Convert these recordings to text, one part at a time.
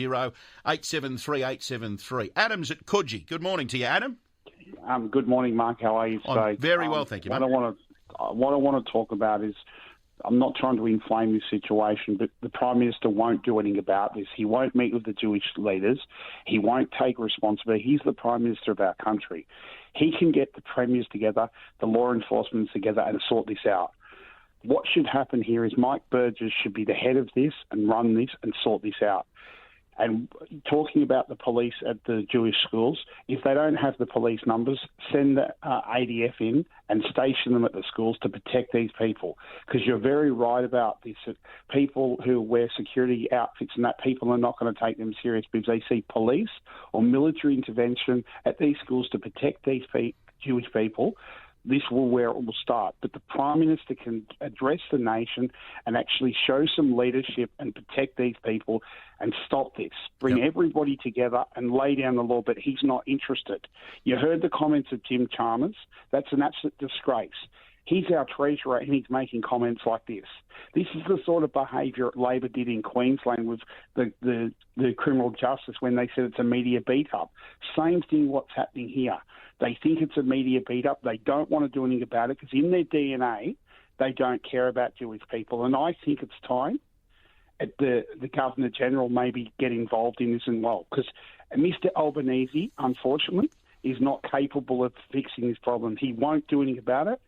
873 873. Adam's at Coogee. Good morning to you, Adam. Good morning, Mark. How are you today? I'm very well, thank you, mate. What I want to talk about is, I'm not trying to inflame this situation, but the Prime Minister won't do anything about this. He won't meet with the Jewish leaders. He won't take responsibility. He's the Prime Minister of our country. He can get the premiers together, the law enforcement together, and sort this out. What should happen here is Mike Burgess should be the head of this and run this and sort this out. And talking about the police at the Jewish schools, if they don't have the police numbers, send the ADF in and station them at the schools to protect these people. Because you're very right about this. People who wear security outfits and that, people are not going to take them serious because they see police or military intervention at these schools to protect these Jewish people. This will where it will start. But the Prime Minister can address the nation and actually show some leadership and protect these people and stop this. Bring everybody together and lay down the law, but he's not interested. You heard the comments of Jim Chalmers. That's an absolute disgrace. He's our treasurer and he's making comments like this. This is the sort of behaviour Labor did in Queensland with the criminal justice when they said it's a media beat-up. Same thing what's happening here. They think it's a media beat-up. They don't want to do anything about it because in their DNA, they don't care about Jewish people. And I think it's time the Governor-General maybe get involved in this as well, because Mr Albanese, unfortunately, is not capable of fixing this problem. He won't do anything about it,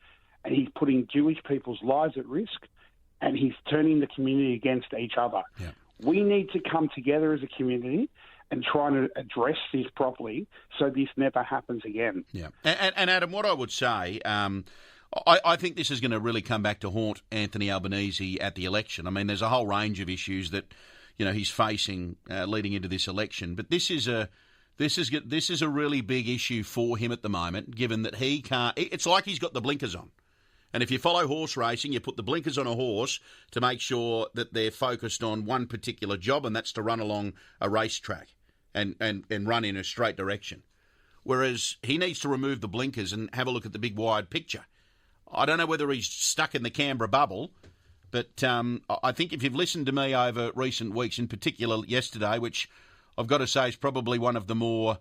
and he's putting Jewish people's lives at risk, and he's turning the community against each other. Yeah. We need to come together as a community and trying to address this properly so this never happens again. Yeah. And Adam, what I would say, I think this is going to really come back to haunt Anthony Albanese at the election. I mean, there's a whole range of issues that, he's facing leading into this election. But this is a really big issue for him at the moment, given that he can't... It's like he's got the blinkers on. And if you follow horse racing, you put the blinkers on a horse to make sure that they're focused on one particular job, and that's to run along a racetrack and run in a straight direction. Whereas he needs to remove the blinkers and have a look at the big wide picture. I don't know whether he's stuck in the Canberra bubble, but I think if you've listened to me over recent weeks, in particular yesterday, which I've got to say is probably one of the more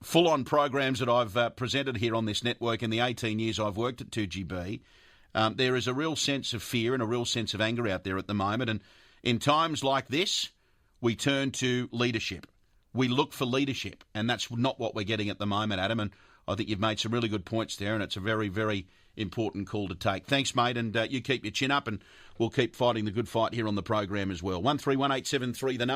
full-on programs that I've presented here on this network in the 18 years I've worked at 2GB, there is a real sense of fear and a real sense of anger out there at the moment. And in times like this, we turn to leadership. We look for leadership, and that's not what we're getting at the moment, Adam. And I think you've made some really good points there, and it's a very, very important call to take. Thanks, mate, and you keep your chin up, and we'll keep fighting the good fight here on the program as well. 131873, the number.